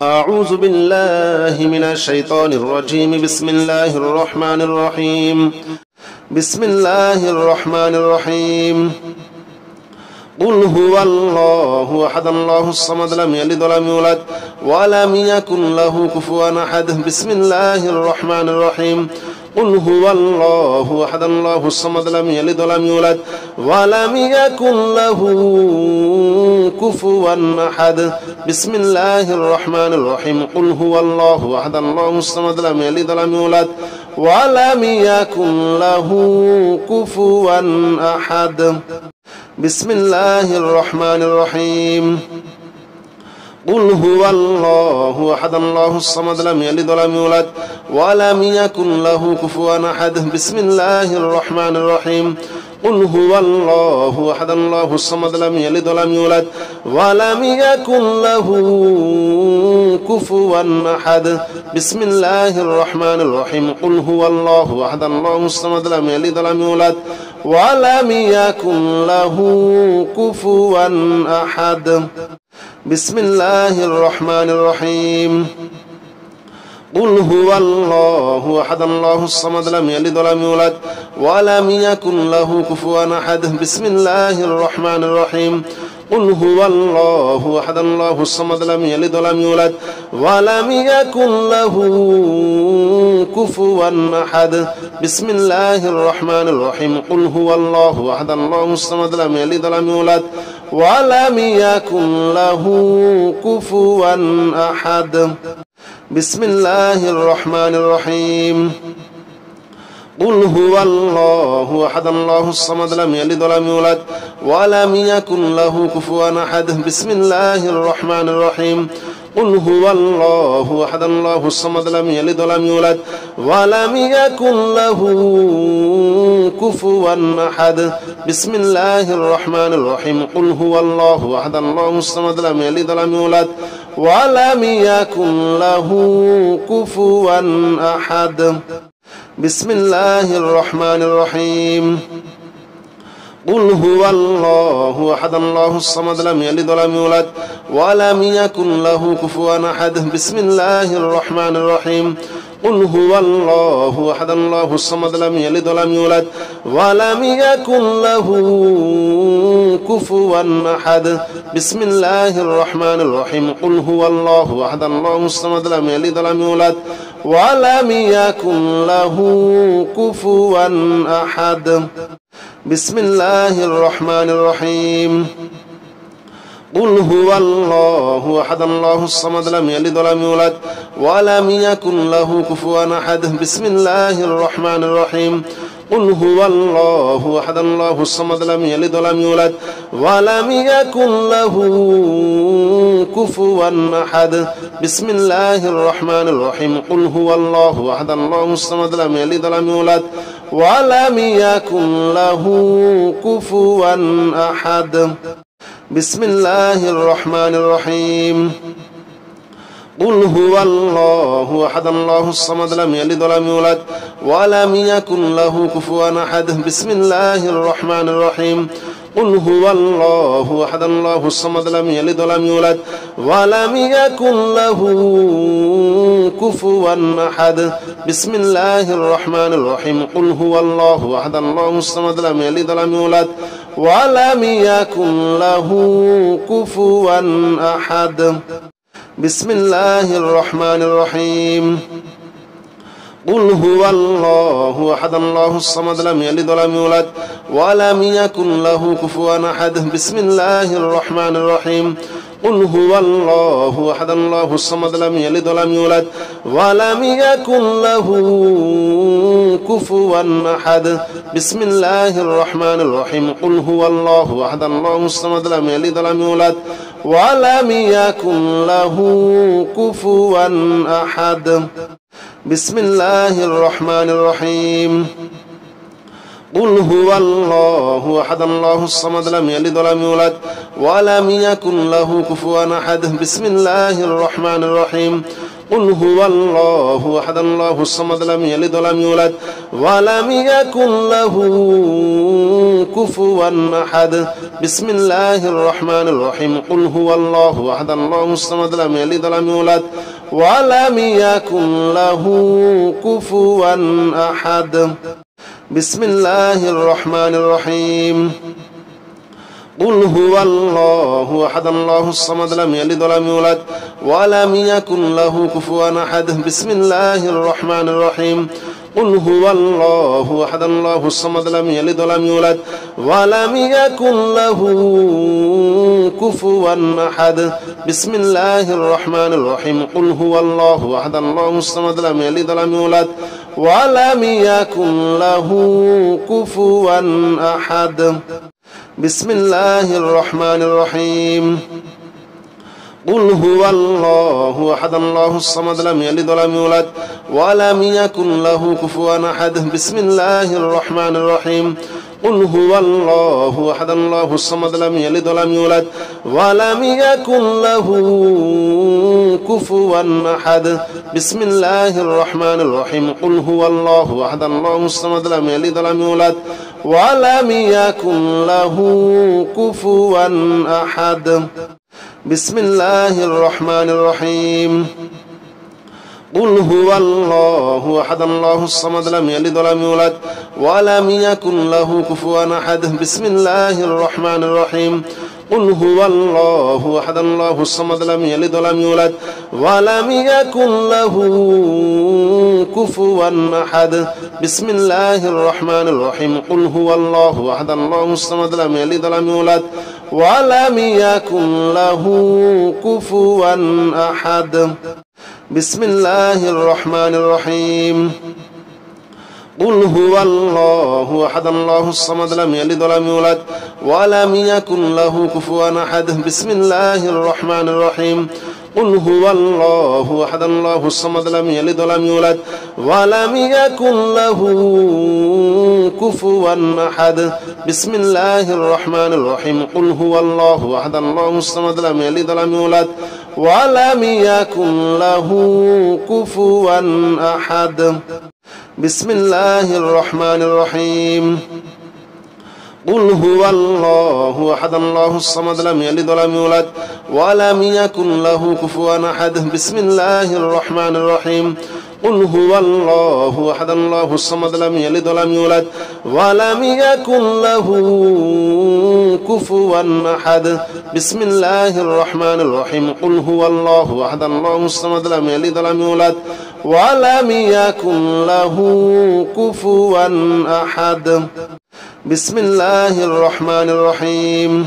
أعوذ بالله من الشيطان الرجيم. بسم الله الرحمن الرحيم. بسم الله الرحمن الرحيم. قل هو الله أحد الله الصمد لم يلد ولم يولد ولم يكن له كفوا أحد. بسم الله الرحمن الرحيم. قل هو الله أحد الله الصمد لم يلد ولم يولد ولم يكن له كفوا أحد. بسم الله الرحمن الرحيم. قل هو الله أحد الله الصمد لم يلد ولم يولد ولم يكن له كفوا أحد. بسم الله الرحمن الرحيم. قل هو الله أحد الله الصمد لم يلد ولم يولد ولم يكن له كفوا أحد. بسم الله الرحمن الرحيم. قل هو الله أحد الله الصمد لم يلد ولم يولد ولم يكن له كفوا أحد. بسم الله الرحمن الرحيم. قل هو الله أحد الله الصمد لم يلد ولم يولد ولم يكن له كفوا أحد. بسم الله الرحمن الرحيم. قل هو الله أحد الله الصمد لم يلد ولم يولد ولم يكن له كفوا أحد. بسم الله الرحمن الرحيم. قل هو الله أحد الله الصمد لم يلد ولم يولد ولم يكن له كفوا أحد. بسم الله الرحمن الرحيم. قل هو الله أحد الله الصمد لم يلد ولم يولد ولم يكن له كفوا أحد. بسم الله الرحمن الرحيم. قل هو الله أحد الله الصمد لم يلد ولم يولد ولم يكن له كفوا أحد. بسم الله الرحمن الرحيم. قل هو الله أحد الله الصمد لم يلد ولم يولد ولم يكن له كفوا أحد. بسم الله الرحمن الرحيم. قل هو الله أحد الله الصمد لم يلد ولم يولد ولم يكن له كفوا أحد. بسم الله الرحمن الرحيم. قل هو الله أحد الله الصمد لم يلد ولم يولد ولم يكن له كفوا أحد. بسم الله الرحمن الرحيم. قل هو الله أحد الله الصمد لم يلد ولم يولد ولم يكن له كفوا أحد. بسم الله الرحمن الرحيم. قل هو الله أحد الله الصمد لم يلد ولم يولد ولم يكن له كفوا أحد. بسم الله الرحمن الرحيم. قل هو الله أحد الله الصمد لم يلد ولم يولد ولم يكن له كفوا أحد. بسم الله الرحمن الرحيم. قل هو الله أحد الله الصمد لم يلد ولم يولد ولم يكن له كفوا أحد. بسم الله الرحمن الرحيم. قل هو الله أحد الله الصمد لم يلد ولم يولد ولم يكن له كفوا أحد. بسم الله الرحمن الرحيم. قل هو الله أحد الله الصمد لم يلد ولم يولد ولم يكن له كفوا أحد. بسم الله الرحمن الرحيم. قل هو الله أحد الله الصمد لم يلد ولم يولد ولم يكن له كفوا أحد. بسم الله الرحمن الرحيم. قل هو الله أحد الله الصمد لم يلد ولم يولد ولم يكن له كفوا أحد. بسم الله الرحمن الرحيم. قل هو الله أحد الله الصمد لم يلد ولم يولد ولم يكن له كفوا أحد. بسم الله الرحمن الرحيم. قل هو الله أحد الله الصمد لم يلد ولم يولد ولم يكن له كفوا أحد. بسم الله الرحمن الرحيم. قل هو الله أحد الله الصمد لم يلد ولم يولد ولم يكن له كفوا أحد. بسم الله الرحمن الرحيم. قل هو الله أحد الله الصمد لم يلد ولم يولد ولم يكن له كفوا أحد. بسم الله الرحمن الرحيم. قل هو الله أحد الله الصمد لم يلد ولم يولد ولم يكن له كفوا أحد بسم الله الرحمن الرحيم قل هو الله أحد الله الصمد لم يلد ولم يولد ولم يكن له كفوا أحد بسم الله الرحمن الرحيم قل هو الله أحد الله الصمد لم يلد ولم يولد ولم يكن له كفوا أحد بسم الله الرحمن الرحيم قل هو الله أحد الله الصمد لم يلد ولم يولد ولم يكن له كفوا أحد بسم الله الرحمن الرحيم قل هو الله أحد الله الصمد لم يلد ولم يولد ولم يكن له كفوا أحد بسم الله الرحمن الرحيم قل هو الله أحد الله الصمد لم يلد ولم يولد ولم يكن له كفوا أحد بسم الله الرحمن الرحيم قل هو الله أحد الله الصمد لم يلد ولم يولد ولم يكن له كفوا أحد بسم الله الرحمن الرحيم قل هو الله أحد الله الصمد لم يلد ولم يولد ولم يكن له كفوا أحد بسم الله الرحمن الرحيم قل هو الله أحد الله الصمد لم يلد ولم يولد ولم يكن له كفوا أحد بسم الله الرحمن الرحيم قل هو الله أحد الله الصمد لم يلد ولم يولد ولم يكن له كفوا أحد بسم الله الرحمن الرحيم قل هو الله أحد الله الصمد لم يلد ولم يولد ولم يكن له كفوا أحد بسم الله الرحمن الرحيم قل هو الله أحد الله الصمد لم يلد ولم يولد ولم يكن له كفوا أحد بسم الله الرحمن الرحيم قل هو الله أحد الله الصمد لم يلد ولم يولد ولم يكن له كفوا أحد بسم الله الرحمن الرحيم قل هو الله أحد الله الصمد لم يلد ولم يولد ولم يكن له كفوا أحد بسم الله الرحمن الرحيم قل هو الله أحد الله الصمد لم يلد ولم يولد ولم يكن له كفوا أحد بسم الله الرحمن الرحيم قل هو الله أحد الله الصمد لم يلد ولم يولد ولم يكن له كفوا أحد بسم الله الرحمن الرحيم قل هو الله أحد الله الصمد لم يلد ولم يولد ولم يكن له كفوا أحد بسم الله الرحمن الرحيم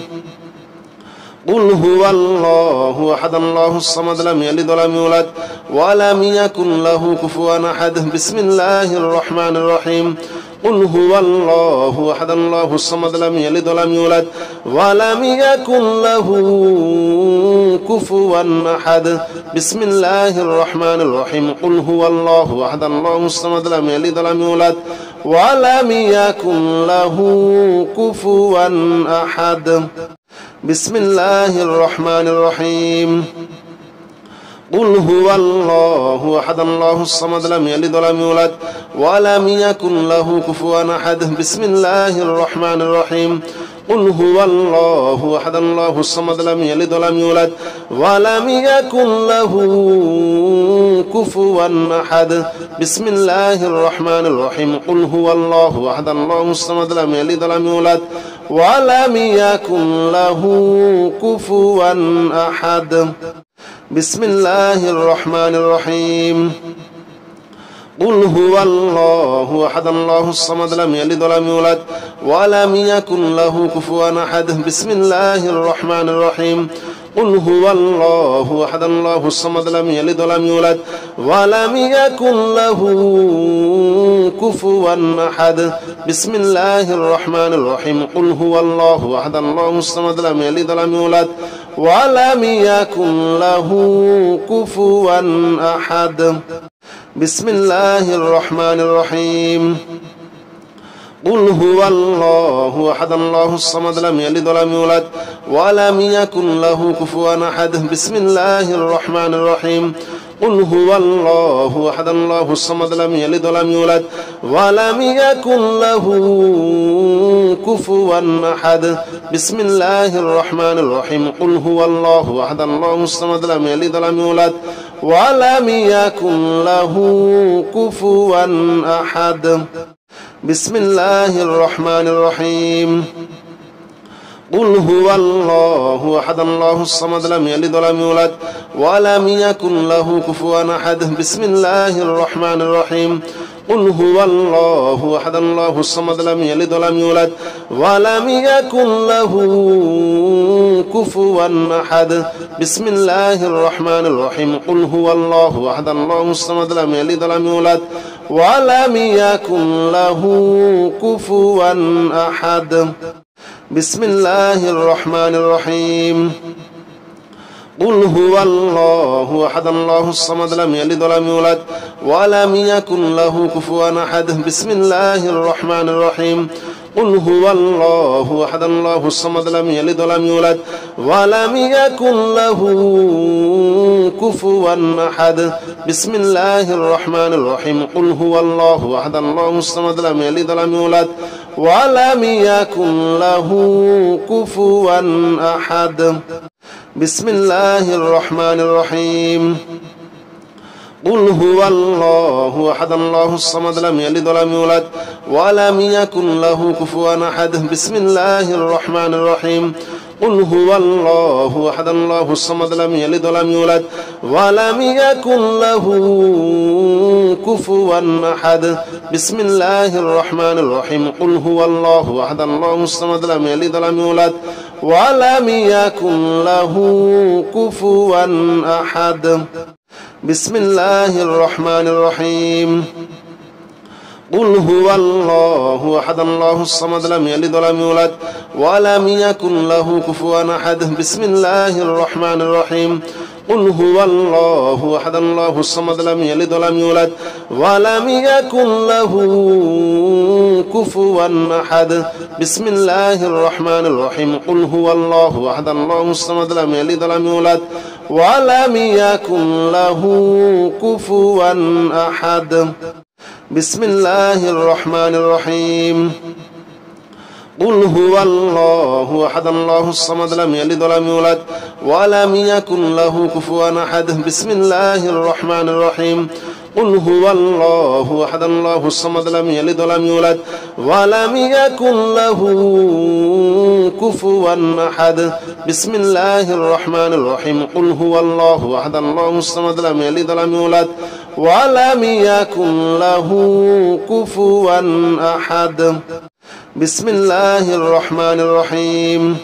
قل هو الله أحد الله الصمد لم يلد ولم يولد ولم يكن له كفوا أحد بسم الله الرحمن الرحيم قل هو الله أحد الله الصمد لم يلد ولم يولد ولم يكن له كفوا أحد بسم الله الرحمن الرحيم قل هو الله أحد الله الصمد لم يلد ولم يولد ولم يكن له كفوا أحد بسم الله الرحمن الرحيم قل هو الله أحد الله الصمد لم يلد ولم يولد ولم يكن له كفوا أحد بسم الله الرحمن الرحيم قل هو الله أحد الله الصمد لم يلد ولم يولد ولم يكن له كفوا أحد بسم الله الرحمن الرحيم قل هو الله أحد الله الصمد لم يلد ولم يولد ولم يكن له كفوا أحد بسم الله الرحمن الرحيم قل هو الله أحد الله الصمد لم يلد ولم يولد ولم يكن له كفوا أحد بسم الله الرحمن الرحيم قل هو الله أحد الله الصمد لم يلد ولم يولد ولم يكن له كفوا أحد بسم الله الرحمن الرحيم قل هو الله أحد الله الصمد لم يلد ولم يولد ولم يكن له كفوا أحد بسم الله الرحمن الرحيم قل هو الله أحد الله الصمد لم يلد ولم يولد ولم يكن له كفوا أحد بسم الله الرحمن الرحيم قل هو الله أحد الله الصمد لم يلد ولم يولد ولم يكن له كفوا أحد بسم الله الرحمن الرحيم قل هو الله أحد الله الصمد لم يلد ولم يولد ولم يكن له كفوا أحد بسم الله الرحمن الرحيم قل هو الله أحد الله الصمد لم يلد ولم يولد ولم يكن له كفوا أحد بسم الله الرحمن الرحيم قل هو الله أحد الله الصمد لم يلد ولم يولد ولم يكن له كفوا أحد بسم الله الرحمن الرحيم قل هو الله أحد الله الصمد لم يلد ولم يولد ولم يكن له كفوا أحد بسم الله الرحمن الرحيم قل هو الله أحد الله الصمد لم يلد ولم يولد ولم يكن له كفوا أحد بسم الله الرحمن الرحيم قل هو الله أحد الله الصمد لم يلد ولم يولد ولم يكن له كفوا أحد بسم الله الرحمن الرحيم قل هو الله أحد الله الصمد لم يلد ولم يولد ولم يكن له كفوا أحد بسم الله الرحمن الرحيم قل هو الله أحد الله الصمد لم يلد ولم يولد ولم يكن له كفوا أحد بسم الله الرحمن الرحيم قل هو الله أحد الله الصمد لم يلد ولم يولد ولم يكن له كفوا أحد بسم الله الرحمن الرحيم قل هو الله أحد الله الصمد لم يلد ولم يولد ولم يكن له كفوا أحد بسم الله الرحمن الرحيم قل هو الله أحد الله الصمد لم يلد ولم يولد ولم يكن له كفوا أحد بسم الله الرحمن الرحيم قل هو الله أحد الله الصمد لم يلد ولم يولد ولم يكن له كفوا أحد بسم الله الرحمن الرحيم قل هو الله أحد الله الصمد لم يلد ولم يولد ولم يكن له كفوا أحد بسم الله الرحمن الرحيم قل هو الله أحد الله الصمد لم يلد ولم يولد ولم يكن له كفوا أحد بسم الله الرحمن الرحيم قل هو الله أحد الله الصمد لم يلد ولم يولد ولم يكن له كفوا أحد بسم الله الرحمن الرحيم قل هو الله أحد الله الصمد لم يلد ولم يولد ولم يكن له كفوا أحد بسم الله الرحمن الرحيم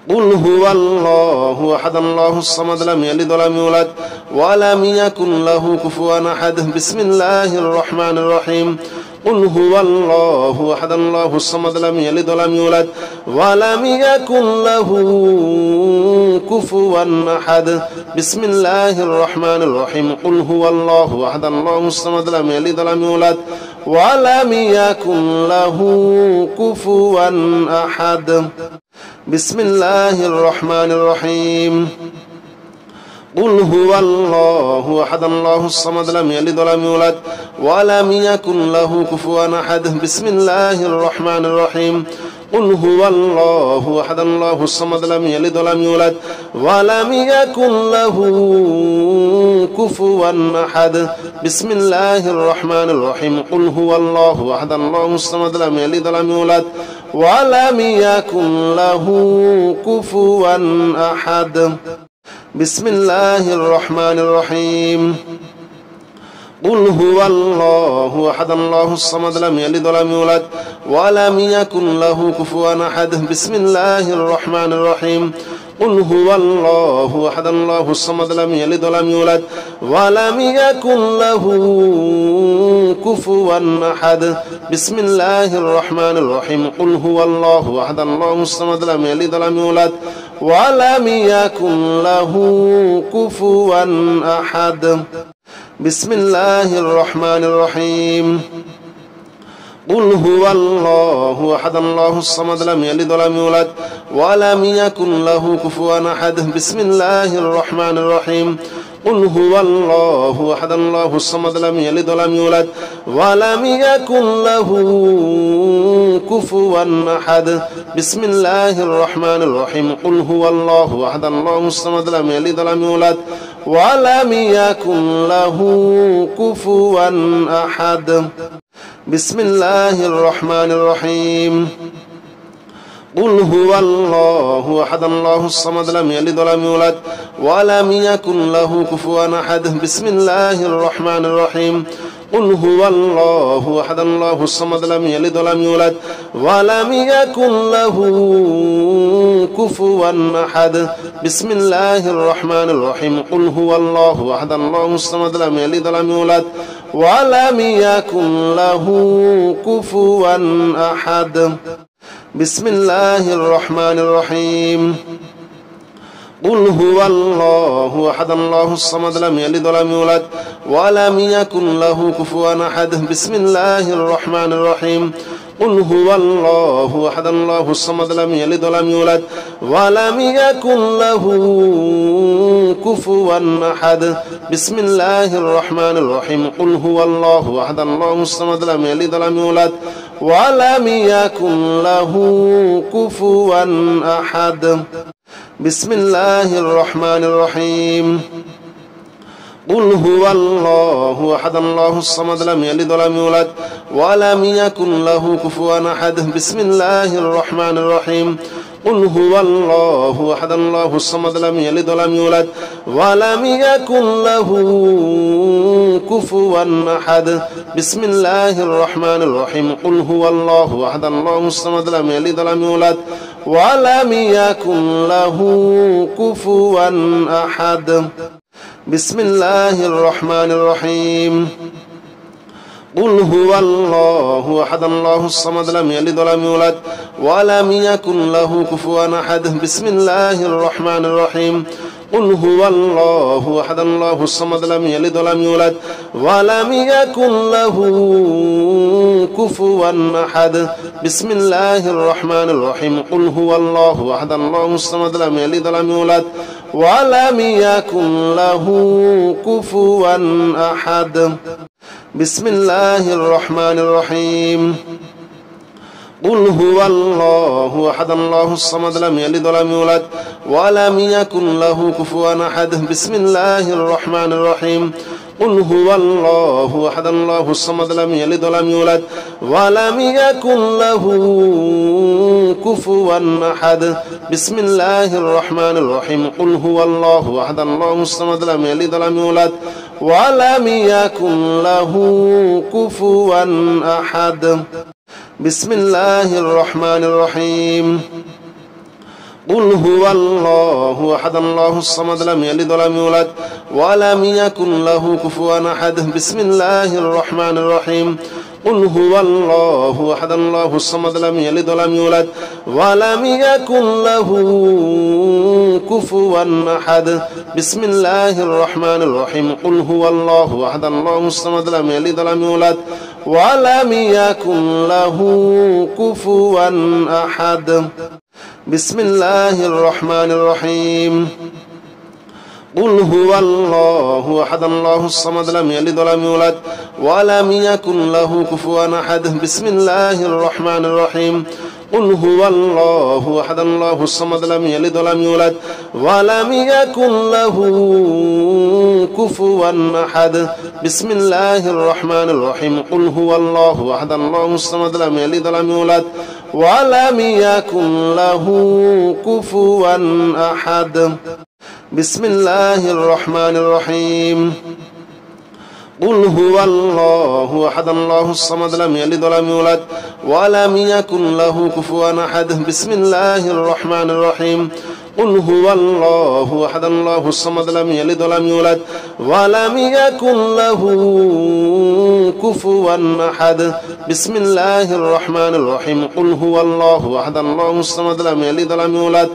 قل هو الله أحد الله الصمد لم يلد ولم يولد ولم يكن له كفوا أحد بسم الله الرحمن الرحيم قل هو الله أحد الله الصمد لم يلد ولم يولد ولم يكن له كفوا أحد بسم الله الرحمن الرحيم قل هو الله أحد الله الصمد لم يلد ولم يولد ولم يكن له كفوا أحد بسم الله الرحمن الرحيم قل هو الله أحد الله الصمد لم يلد ولم يولد ولم يكن له كفوا أحد بسم الله الرحمن الرحيم قل هو الله أحد الله الصمد لم يلد ولم يولد ولم يكن له كفوا أحد بسم الله الرحمن الرحيم قل هو الله أحد الله الصمد لم يلد ولم يولد ولم يكن له كفوا أحد بسم الله الرحمن الرحيم قل هو الله أحد الله الصمد لم يلد ولم يولد ولم يكن له كفوا أحد بسم الله الرحمن الرحيم قل هو الله أحد الله الصمد لم يلد ولم يولد ولم يكن له كفوا أحد بسم الله الرحمن الرحيم قل هو الله أحد الله الصمد لم يلد ولم يولد ولم يكن له كفوا أحد بسم الله الرحمن الرحيم قل هو الله أحد الله الصمد لم يلد ولم يولد ولم يكن له كفوا أحد بسم الله الرحمن الرحيم قل هو الله أحد الله الصمد لم يلد ولم يولد ولم يكن له كفوا أحد بسم الله الرحمن الرحيم قل هو الله أحد الله الصمد لم يلد ولم يولد ولم يكن له كفوا أحد بسم الله الرحمن الرحيم قل هو الله أحد الله الصمد لم يلد ولم يولد ولم يكن له كفوا أحد بسم الله الرحمن الرحيم قل هو الله أحد الله الصمد لم يلد ولم يولد ولم يكن له كفوا أحد بسم الله الرحمن الرحيم قل هو الله أحد الله الصمد لم يلد ولم يولد ولم يكن له كفوا أحد بسم الله الرحمن الرحيم قل هو الله أحد الله الصمد لم يلد ولم يولد ولم يكن له كفوا أحد بسم الله الرحمن الرحيم قل هو الله أحد الله الصمد لم يلد ولم يولد ولم يكن له كفوا أحد بسم الله الرحمن الرحيم قل هو الله أحد الله الصمد لم يلد ولم يولد ولم يكن له كفوا أحد بسم الله الرحمن الرحيم قل هو الله أحد الله الصمد لم يلد ولم يولد ولم يكن له كفوا أحد بسم الله الرحمن الرحيم قل هو الله أحد الله الصمد لم يلد ولم يولد ولم يكن له كفوا أحد بسم الله الرحمن الرحيم قل هو الله أحد الله الصمد لم يلد ولم يولد ولم يكن له كفوا أحد بسم الله الرحمن الرحيم قل هو الله أحد الله الصمد لم يلد ولم يولد ولم يكن له كفوا أحد بسم الله الرحمن الرحيم قل هو الله أحد الله الصمد لم يلد ولم يولد ولم يكن له كفوا أحد بسم الله الرحمن الرحيم قل هو الله أحد الله الصمد لم يلد ولم يولد ولم يكن له كفوا أحد بسم الله الرحمن الرحيم قل هو الله أحد الله الصمد لم يلد ولم يولد ولم يكن له كفوا أحد بسم الله الرحمن الرحيم قل هو الله أحد الله الصمد لم يلد ولم يولد ولم يكن له كفوا أحد بسم الله الرحمن الرحيم قل هو الله أحد الله الصمد لم يلد ولم يولد ولم يكن له كفوا أحد بسم الله الرحمن الرحيم قل هو الله أحد الله الصمد لم يلد ولم يولد ولم يكن له كفوا أحد بسم الله الرحمن الرحيم قل هو الله أحد الله الصمد لم يلد ولم يولد ولم يكن له كفوا أحد بسم الله الرحمن الرحيم قل هو الله أحد الله الصمد لم يلد ولم يولد ولم يكن له كفوا أحد بسم الله الرحمن الرحيم قل هو الله أحد الله الصمد لم يلد ولم يولد ولم يكن له كفوا أحد بسم الله الرحمن الرحيم قل هو الله أحد الله الصمد لم يلد ولم يولد ولم يكن له كفوا أحد بسم الله الرحمن الرحيم قل هو الله أحد الله الصمد لم يلد ولم يولد ولم يكن له كفوا أحد بسم الله الرحمن الرحيم قل هو الله أحد الله الصمد لم يلد ولم يولد ولم يكن له كفوا أحد بسم الله الرحمن الرحيم قل هو الله أحد الله الصمد لم يلد ولم يولد ولم يكن له كفوا أحد بسم الله الرحمن الرحيم قل هو الله أحد الله الصمد لم يلد ولم يولد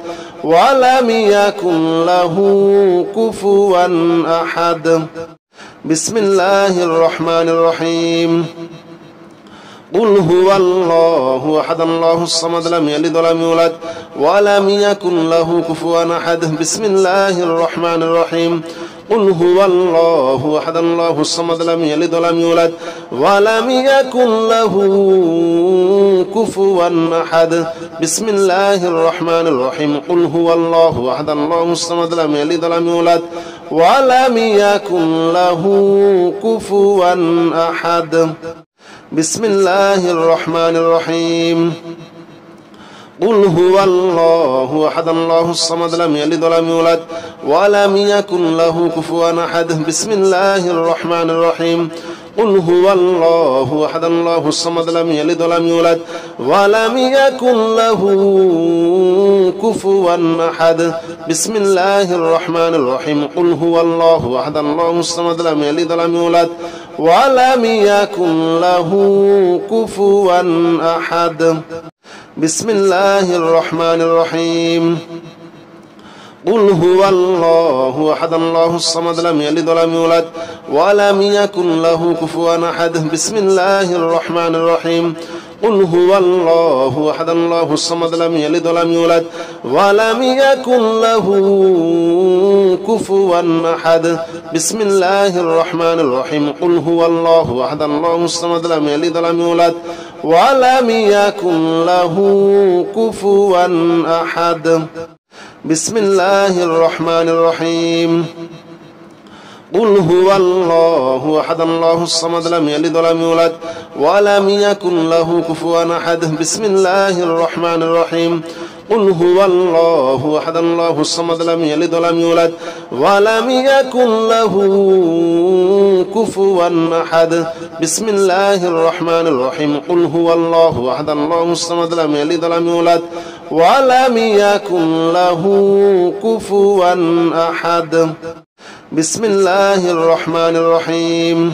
ولم يكن له كفوا أحد بسم الله الرحمن الرحيم قل هو الله أحد الله الصمد لم يلد ولم يولد ولم يكن له كفوا أحد بسم الله الرحمن الرحيم قل هو الله أحد الله الصمد لم يلد ولم يولد ولم يكن له كفوا أحد بسم الله الرحمن الرحيم قل هو الله أحد الله الصمد لم يلد ولم يولد ولم يكن له كفوا أحد بسم الله الرحمن الرحيم قل هو الله أحد الله الصمد لم يلد ولم يولد ولم يكن له كفوا أحد بسم الله الرحمن الرحيم قل هو الله أحد الله الصمد لم يلد ولم يولد ولم يكن له كفوا أحد بسم الله الرحمن الرحيم قل هو الله أحد الله الصمد لم يلد ولم يولد ولم يكن له كفوا أحد بسم الله الرحمن الرحيم قل هو الله أحد الله الصمد لم يلد ولم يولد ولم يكن له كفوا أحد بسم الله الرحمن الرحيم قل هو الله أحد الله الصمد لم يلد ولم يولد ولم يكن له كفوا أحد بسم الله الرحمن الرحيم قل هو الله أحد الله الصمد لم يلد ولم يولد ولم يكن له كفوا أحد بسم الله الرحمن الرحيم قل هو الله أحد الله الصمد لم يلد ولم يولد ولم يكن له كفوا أحد بسم الله الرحمن الرحيم قل هو الله أحد الله الصمد لم يلد ولم يولد ولم يكن له كفوا أحد بسم الله الرحمن الرحيم قل هو الله أحد الله الصمد لم يلد ولم يولد ولم يكن له كفوا أحد بسم الله الرحمن الرحيم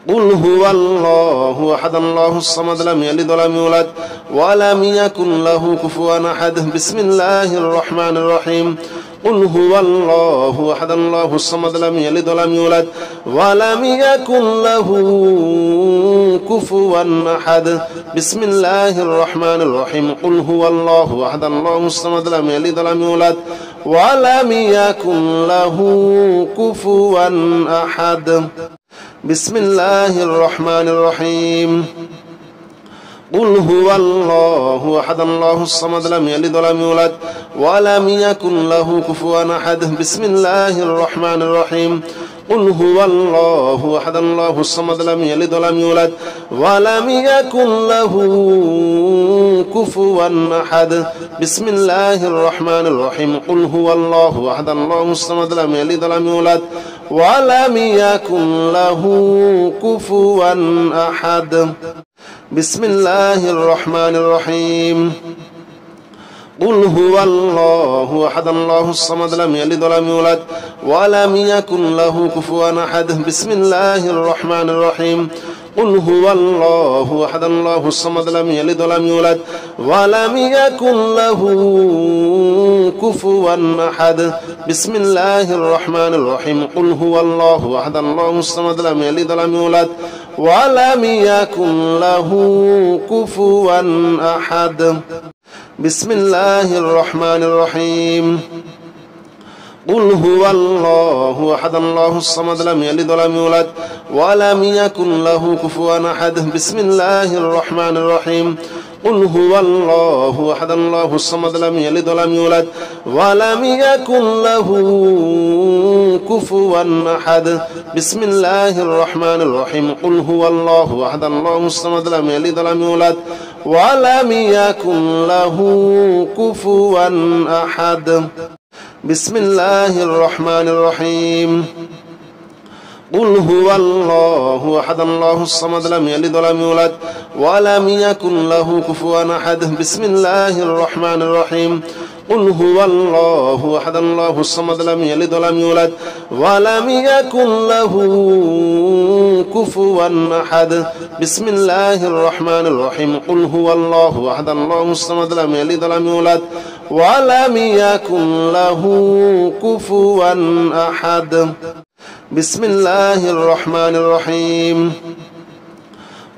قل هو الله أحد الله الصمد لم يلد ولم يولد ولم يكن له كفوا أحد بسم الله الرحمن الرحيم قل هو الله أحد الله الصمد لم يلد ولم يولد ولم يكن له كفوا أحد بسم الله الرحمن الرحيم قل هو الله أحد الله الصمد لم يلد ولم يولد ولم يكن له كفوا أحد بسم الله الرحمن الرحيم قل هو الله أحد الله الصمد لم يلد ولم يولد ولم يكن له كفوا أحد بسم الله الرحمن الرحيم قل هو الله أحد الله الصمد لم يلد ولم يولد ولم يكن له كفوا أحد بسم الله الرحمن الرحيم قل هو الله أحد الله الصمد لم يلد ولم يولد ولم يكن له كفوا أحد بسم الله الرحمن الرحيم قل هو الله أحد الله الصمد لم يلد ولم يولد ولم يكن له كفوا أحد بسم الله الرحمن الرحيم قل هو الله أحد الله الصمد لم يلد ولم يولد ولم يكن له كفوا أحد بسم الله الرحمن الرحيم قل هو الله أحد الله الصمد لم يلد ولم يولد ولم يكن له كفوا أحد بسم الله الرحمن الرحيم قل هو الله أحد الله الصمد لم يلد ولم يولد ولم يكن له كفوا أحد بسم الله الرحمن الرحيم قل هو الله أحد الله الصمد لم يلد ولم يولد ولم يكن له كفوا أحد بسم الله الرحمن الرحيم قل هو الله أحد الله الصمد لم يلد ولم يولد ولم يكن له كفوا أحد بسم الله الرحمن الرحيم قل هو الله أحد الله الصمد لم يلد ولم يولد ولم يكن له كفوا أحد بسم الله الرحمن الرحيم قل هو الله أحد الله الصمد لم يلد ولم يولد ولم يكن له كفوا أحد بسم الله الرحمن الرحيم قل هو الله أحد الله الصمد لم يلد ولم يولد ولم يكن له كفوا أحد بسم الله الرحمن الرحيم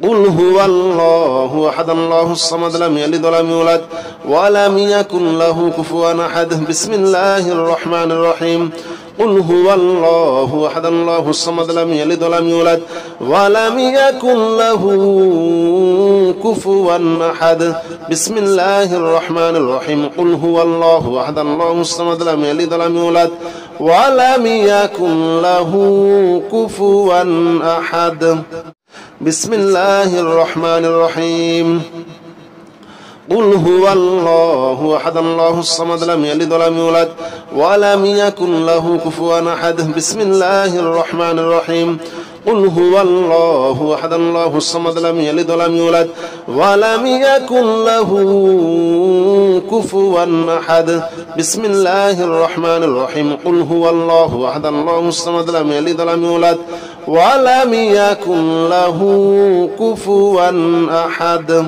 قل هو الله أحد الله الصمد لم يلد ولم يولد ولم يكن له كفوا أحد بسم الله الرحمن الرحيم قل هو الله أحد الله الصمد لم يلد ولم يولد ولم يكن له كفوا أحد بسم الله الرحمن الرحيم قل هو الله أحد الله الصمد لم يلد ولم يولد ولم يكن له كفوا أحد بسم الله الرحمن الرحيم قل هو الله أحد الله الصمد لم يلد ولم يولد ولم يكن له كفوا أحد بسم الله الرحمن الرحيم قل هو الله أحد الله الصمد لم يلد ولم يولد ولم يكن له كفوا أحد بسم الله الرحمن الرحيم قل هو الله أحد الله الصمد لم يلد ولم يولد ولم يكن له كفوا أحد